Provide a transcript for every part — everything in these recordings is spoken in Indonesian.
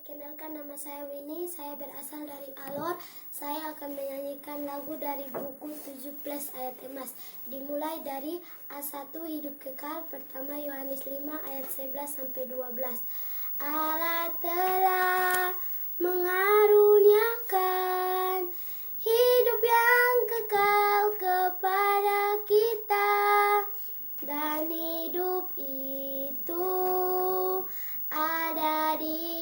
Perkenalkan, nama saya Winnie, saya berasal dari Alor. Saya akan menyanyikan lagu dari buku 17 ayat emas. Dimulai dari A1 hidup kekal, pertama Yohanes 5 ayat 11 sampai 12. Allah telah mengaruniakan hidup yang kekal kepada kita, dan hidup itu ada di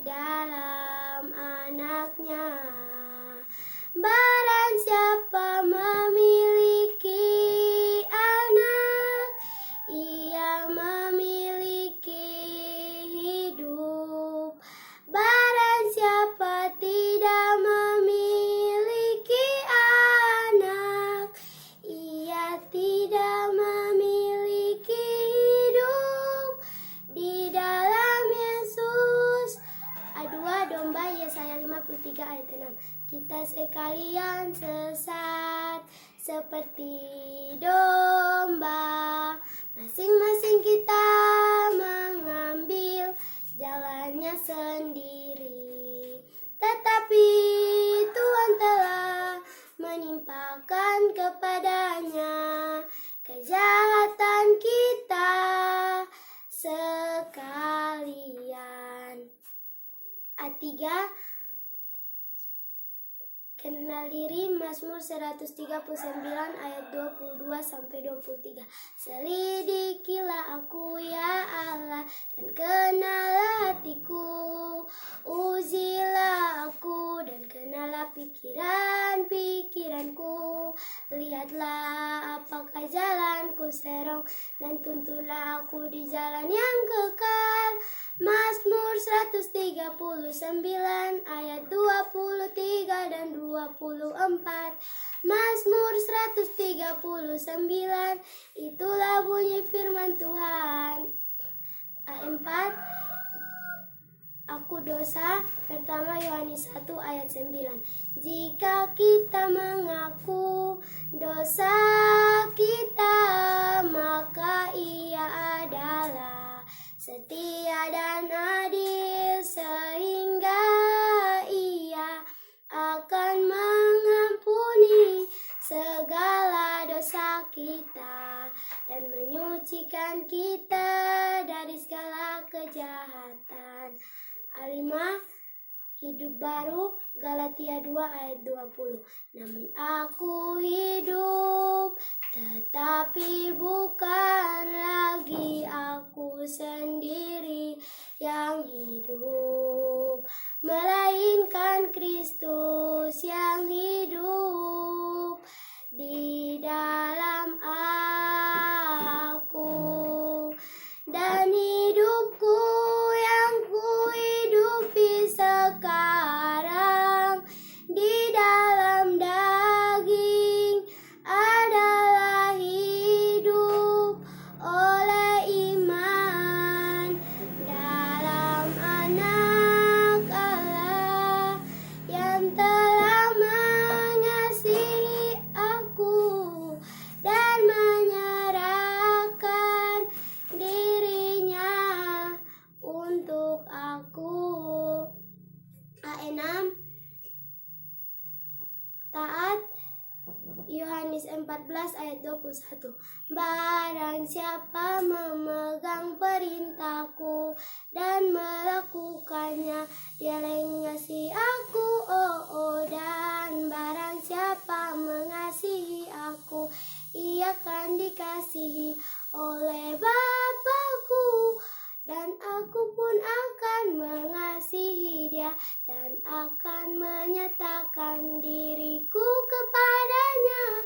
dalam anaknya. Barang siapa memiliki anak, ia memiliki hidup. Barang siapa tidak memiliki anak, ia tidak memiliki hidup. Di dalam Yesus. A2 domba Yesaya 53 ayat 6. Kita sekalian sesat seperti domba, masing-masing kita mengambil jalannya sendiri. Tetapi Tuhan telah menimpakan kepadanya kejahatan kita sekalian. A3 kenal diri, Mazmur 139 ayat 22 sampai 23. Selidikilah aku ya Allah, dan kenallah hatiku. Ujilah aku dan kenallah pikiran-pikiranku. Lihatlah apakah jalanku serong, dan tuntunlah aku di jalan yang kekal. Mazmur 139 ayat 23 dan 24. Mazmur 139, itulah bunyi firman Tuhan. A4 aku dosa, pertama Yohanes 1 ayat 9. Jika kita mengaku dosa kita, maka Ia adalah setia dan adil, sehingga Ia akan mengampuni segala dosa kita dan menyucikan kita dari segala kejahatan. A5 hidup baru, Galatia 2 ayat 20. Namun aku hidup, tetapi bukan lagi aku sendiri yang hidup, melainkan Kristus yang hidup di dalam aku. Dan hidupku yang kuhidupi sekarang di dalam daging adalah hidup oleh iman dalam Anak Allah yang telah mengasihi aku dan menyerahkan dirinya untuk aku. A6 taat, Yohanes 14 ayat 21. Barang siapa memegang perintahku dan melakukannya, dialah yang mengasihi aku. Dan barang siapa mengasihi aku, ia akan dikasihi oleh Bapa-Ku, dan aku pun akan mengasihi dia dan akan menyatakan diriku kepadanya.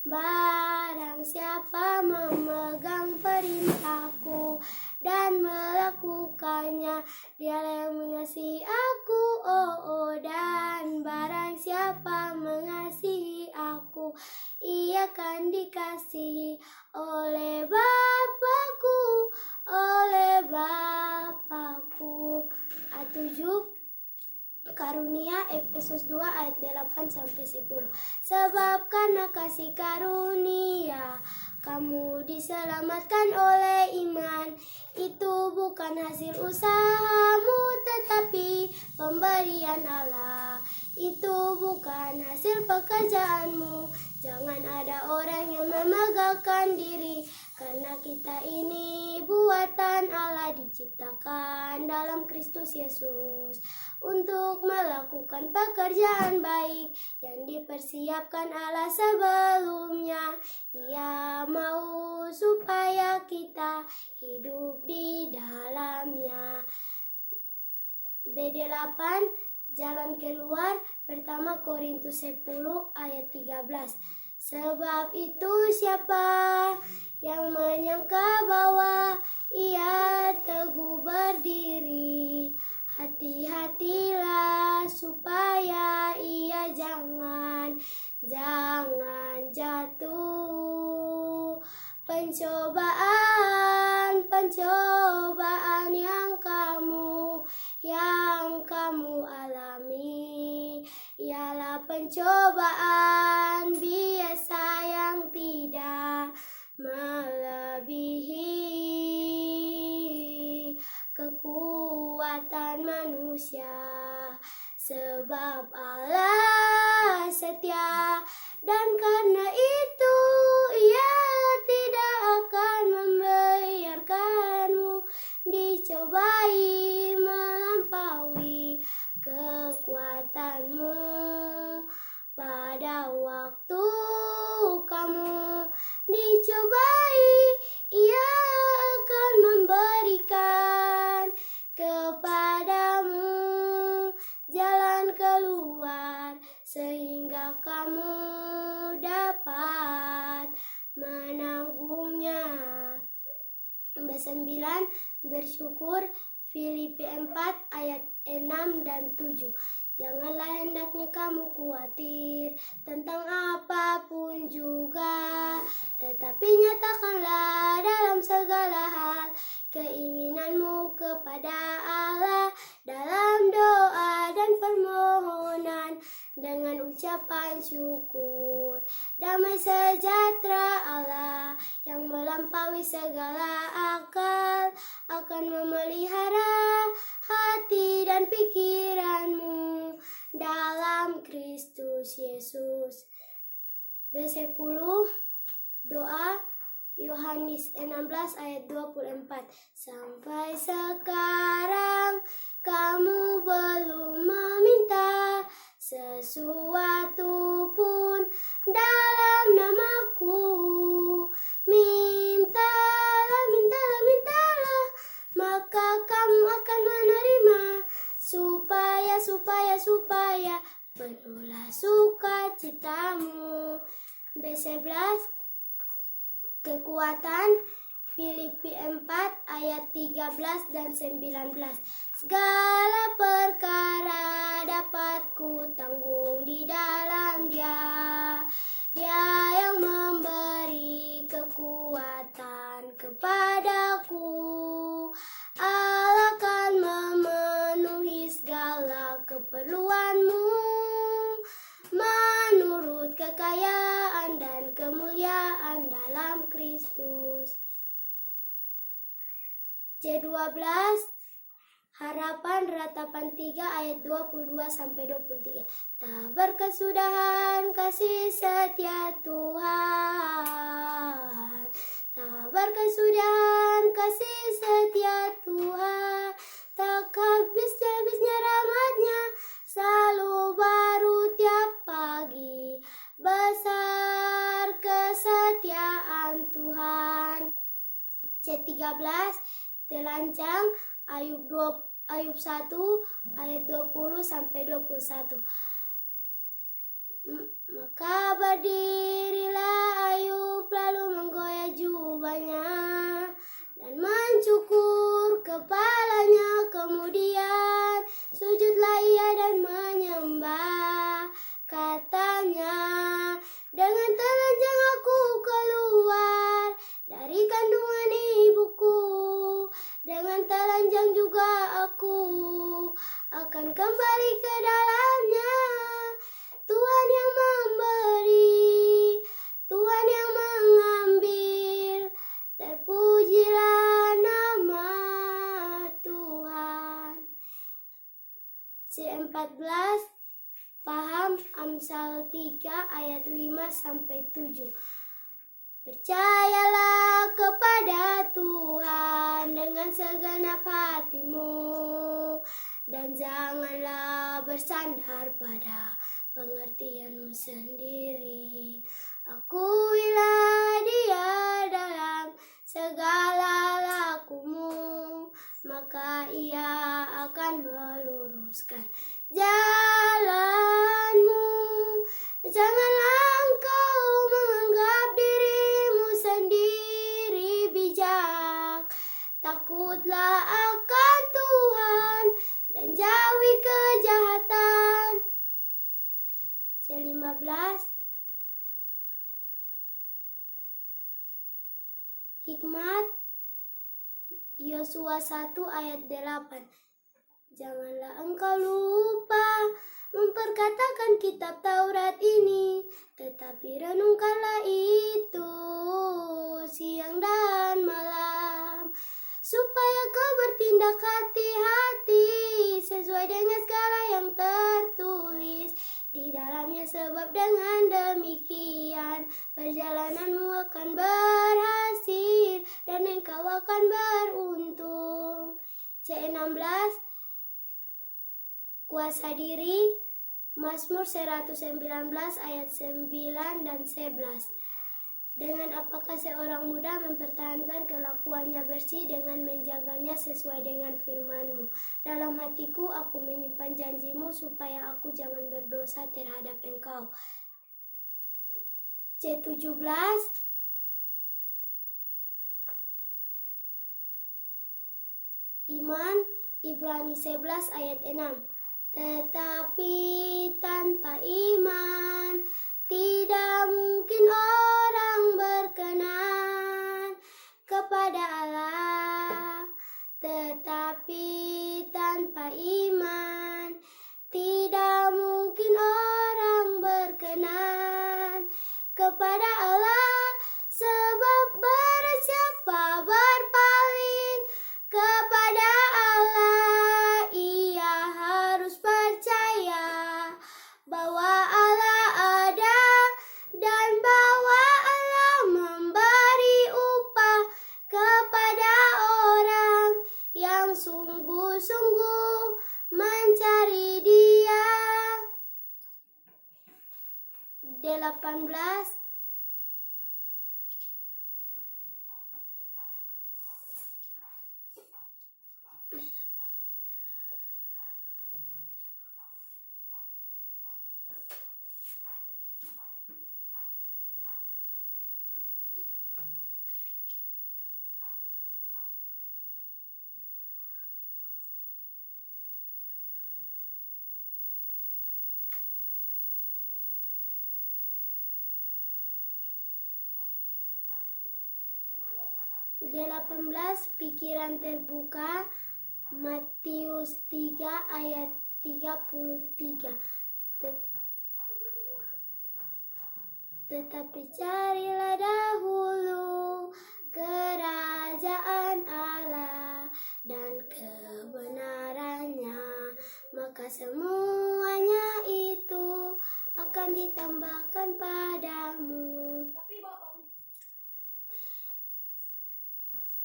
Barang siapa memegang perintahku dan melakukannya, dialah yang mengasihi aku. Dan barang siapa mengasihi aku, ia akan dikasihi oleh Bapa-Ku, oleh Bapa-Ku. A7 karunia, Efesus 2 ayat 8 sampai 10. Sebab karena kasih karunia kamu diselamatkan oleh iman. Itu bukan hasil usahamu, tetapi kemuliaan Allah. Itu bukan hasil pekerjaanmu. Jangan ada orang yang memegahkan diri, karena kita ini buatan Allah, diciptakan dalam Kristus Yesus untuk melakukan pekerjaan baik yang dipersiapkan Allah sebelumnya. Ia mau supaya kita hidup di dalamnya. BD8 Jalan keluar pertama Korintus 10 ayat 13. Sebab itu siapa yang menyangka bahwa ia teguh berdiri, hati-hatilah supaya ia jangan jatuh. Pencobaan yang kamu alami ialah pencobaan biasa yang tidak melebihi kekuatan manusia, sebab Allah setia, dan karena itu Ia tidak akan membiarkanmu dicobai melampaui kekuatanmu. Pada waktu kamu dicobai, Ia akan memberikan kepadamu jalan keluar, sehingga kamu dapat menanggungnya. Nomor 9, bersyukur. Filipi 4 ayat 6 dan 7. Janganlah hendaknya kamu khawatir tentang apapun juga, tetapi nyatakanlah dalam segala hal keinginanmu kepada Allah dalam doa dan permohonan dengan ucapan syukur. Damai sejahtera Allah yang melampaui segala akal akan memelihara hati dan pikiranmu dalam Kristus Yesus. B10 doa Yohanes 16 ayat 24. Sampai sekarang kamu belum meminta sesuatu pun dalam namaku. Mintalah, maka kamu akan menerima, supaya penuhlah sukacitamu. B11 kekuatan. Filipi 4 ayat 13 dan 19. Segala perkara dapat ku tanggung di dalam Dia yang memberi kekuatan kepadaku. Allah akan memenuhi segala keperluanmu menurut kekayaan dan kemuliaan dalam Kristus. C12 Harapan Ratapan 3 ayat 22-23. Tak berkesudahan kasih setia Tuhan, tak berkesudahan kasih setia Tuhan, tak habis-habisnya rahmat-Nya, selalu baru tiap pagi, besar kesetiaan Tuhan. C13 Telancang Ayub 1 ayat 20-21. Maka berdirilah Ayub lalu menggoyah jubahnya dan mencukur kepalanya, kemudian sujudlah ia dan menyembah. Katanya, dengan telanjang aku keluar dari kandungan ibuku, dengan telanjang juga aku akan kembali ke dalamnya. Tuhan yang memberi, Tuhan yang mengambil, terpujilah nama Tuhan. C14 paham Amsal 3 ayat 5-7. Percayalah kepada Tuhan dengan segenap hatimu, dan janganlah bersandar pada pengertianmu sendiri. Akuilah Dia dalam segala lakumu, maka Ia akan meluruskan jalanmu. Janganlah engkau menganggap dirimu sendiri bijak. Takutlah akan Tuhan dan jauhi kejahatan. C15 hikmat Yosua 1 ayat 8. Janganlah engkau lupa memperkatakan kitab Taurat ini, tetapi renungkanlah itu siang dan malam, supaya kau bertindak hati-hati sesuai dengan segala yang tertulis di dalamnya, sebab dengan demikian perjalananmu akan berhasil dan engkau akan beruntung. C16 kuasa diri Mazmur 119 ayat 9 dan 11. Dengan apakah seorang muda mempertahankan kelakuannya bersih dengan menjaganya sesuai dengan firman-Mu. Dalam hatiku aku menyimpan janji-Mu supaya aku jangan berdosa terhadap Engkau. C17 iman Ibrani 11 ayat 6. Tetapi tanpa iman tidak mungkin orang berkenan kepada Allah. Tetapi tanpa iman tidak mungkin orang berkenan kepada Allah, sebab barang siapa berpaling kepada Allah, ia harus percaya bahwa Allah ada dan bahwa Allah memberi upah kepada orang yang sungguh-sungguh mencari Dia. D18 pikiran terbuka Matius 3 ayat 33. Tetapi carilah dahulu kerajaan Allah dan kebenarannya, maka semuanya itu akan ditambahkan padamu.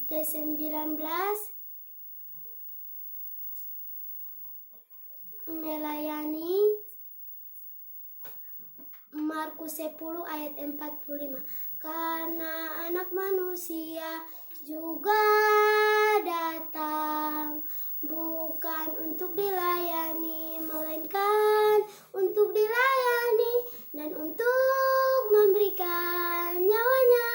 D19 melayani Markus 10 ayat 45. Karena anak manusia juga datang bukan untuk dilayani, melainkan untuk dilayani dan untuk memberikan nyawanya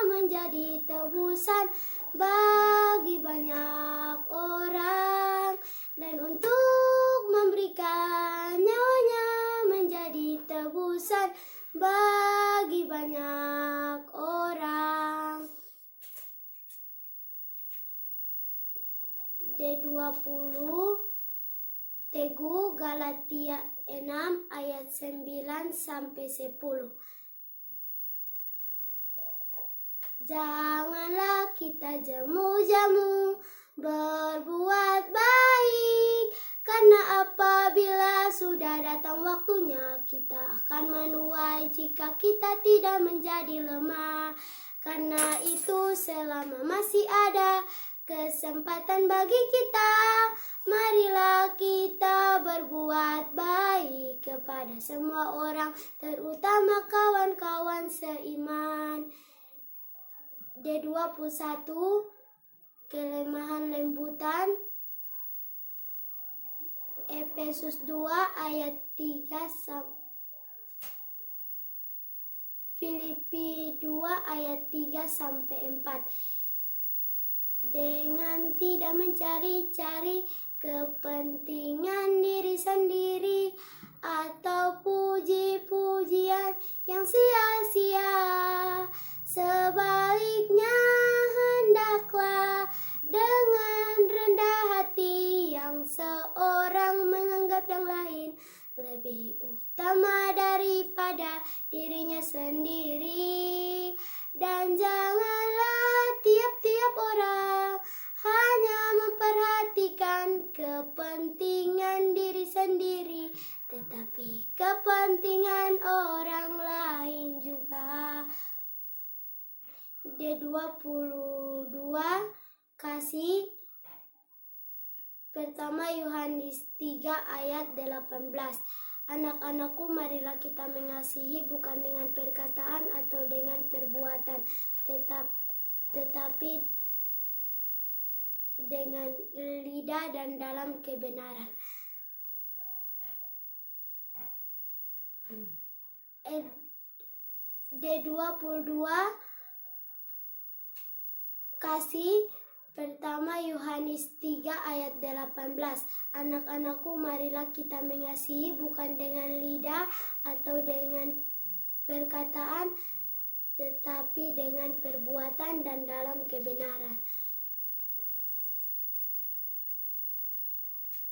menjadi tebusan bagi banyak orang, dan untuk memberikan nyawanya menjadi tebusan bagi banyak orang. D20 Teguh Galatia 6 ayat 9-10. Janganlah kita jemu-jemu berbuat baik, karena apabila sudah datang waktunya, kita akan menuai jika kita tidak menjadi lemah. Karena itu selama masih ada kesempatan bagi kita, marilah kita berbuat baik kepada semua orang, terutama kawan-kawan seiman. D21, kelemahan lembutan. Efesus 2 ayat 3 Filipi 2 ayat 3 sampai 4. Dengan tidak mencari-cari kepentingan diri sendiri atau puji-pujian yang sia-sia, sebaliknya hendaklah dengan rendah hati yang seorang menganggap yang lain lebih utama daripada dirinya sendiri. Dan janganlah tiap-tiap orang hanya memperhatikan kepentingan diri sendiri, tetapi kepentingan orang lain juga. D22, kasih. Pertama Yohanes 3 ayat 18. Anak-anakku, marilah kita mengasihi bukan dengan perkataan atau dengan perbuatan, tetapi dengan lidah dan dalam kebenaran. D22, kasih. Pertama Yohanes 3 ayat 18. Anak-anakku, marilah kita mengasihi bukan dengan lidah atau dengan perkataan, tetapi dengan perbuatan dan dalam kebenaran.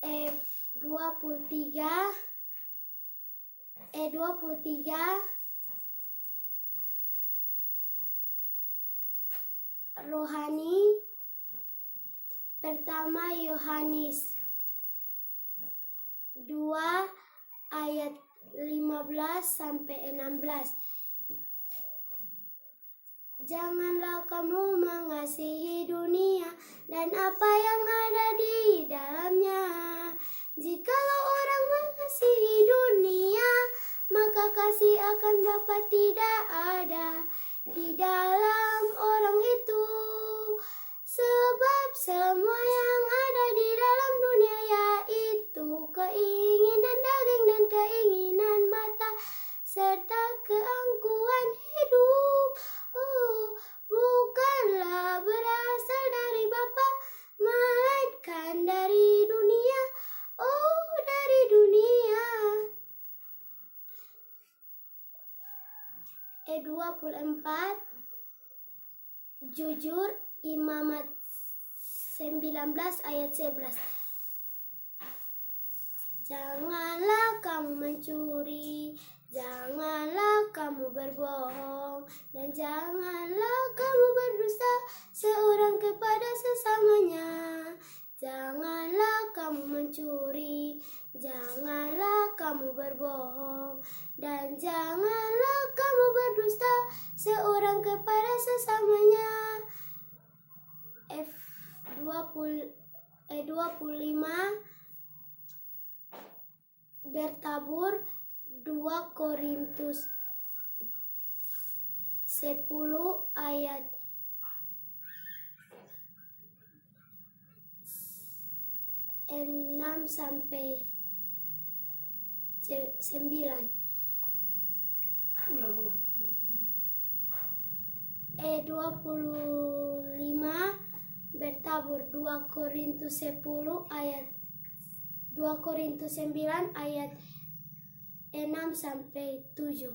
E23, rohani. Pertama Yohanes 2 ayat 15 sampai 16. Janganlah kamu mengasihi dunia dan apa yang ada di dalamnya. Jikalau orang mengasihi dunia, maka kasih akan Bapa tidak ada di dalam orang itu. Sebab semua yang ada di dalam dunia, yaitu keinginan daging dan keinginan mata, serta keangkuhan hidup, bukanlah berasal dari Bapa, melainkan dari dunia. Dari dunia. E24, jujur. Imamat 19 ayat 11. Janganlah kamu mencuri, janganlah kamu berbohong, dan janganlah kamu berdusta seorang kepada sesamanya. Janganlah kamu mencuri, janganlah kamu berbohong, dan janganlah kamu berdusta seorang kepada sesamanya. E25, bertabur. 2 Korintus 10 ayat 6 sampai 9. E25, bertabur. 2 Korintus 10 ayat 2 Korintus 9 ayat 6 sampai 7.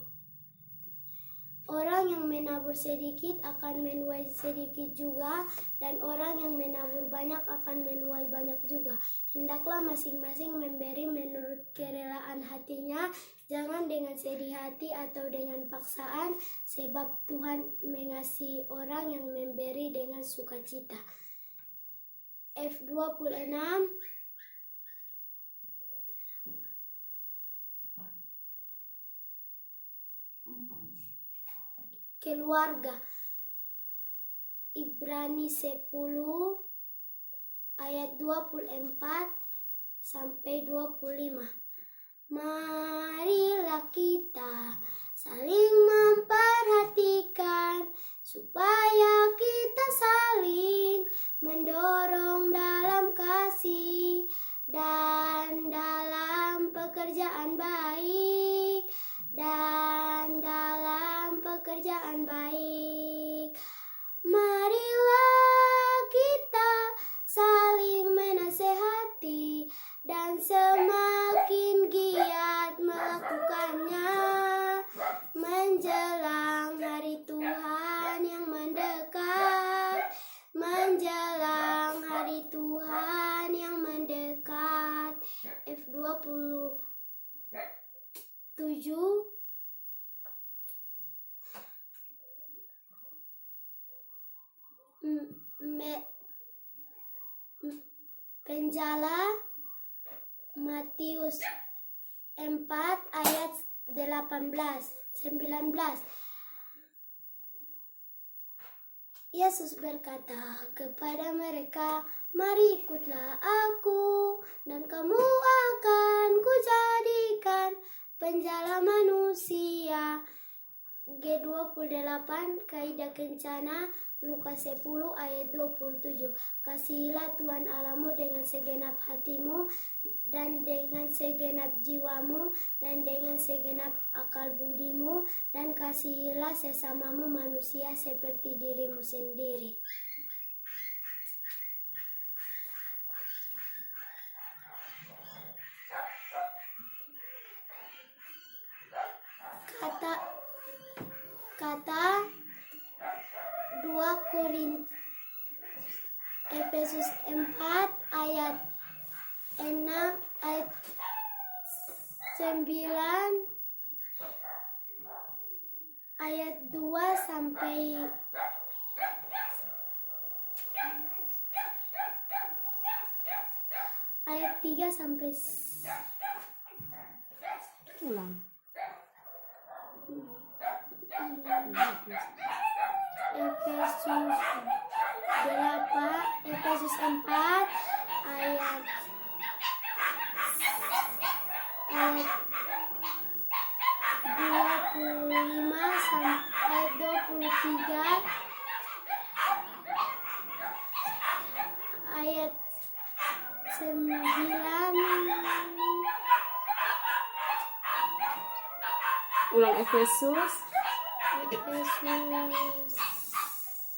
Orang yang menabur sedikit akan menuai sedikit juga, dan orang yang menabur banyak akan menuai banyak juga. Hendaklah masing-masing memberi menurut kerelaan hatinya, jangan dengan sedih hati atau dengan paksaan, sebab Tuhan mengasihi orang yang memberi dengan sukacita. F26, keluarga. Ibrani 10 ayat 24 sampai 25. Marilah kita saling memperhatikan supaya kita saling mendorong dalam kasih dan dalam pekerjaan baik Marilah kita saling menasehati dan semakin giat melakukannya menjelang hari Tuhan yang mendekat. F27 Penjala Matius 4 ayat 19. Yesus berkata kepada mereka, "Mari ikutlah aku, dan kamu akan kujadikan penjala manusia." G28 Kaidah Kencana Lukas 10 ayat 27. Kasihilah Tuhan Allahmu dengan segenap hatimu dan dengan segenap jiwamu dan dengan segenap akal budimu, dan kasihilah sesamamu manusia seperti dirimu sendiri. Kata 2 Efesus 4 ayat 6 ayat 9 ayat 2 sampai ayat 3 sampai ulang. Efesus 4 ayat 25 sampai 23 ayat 9. Ulang Efesus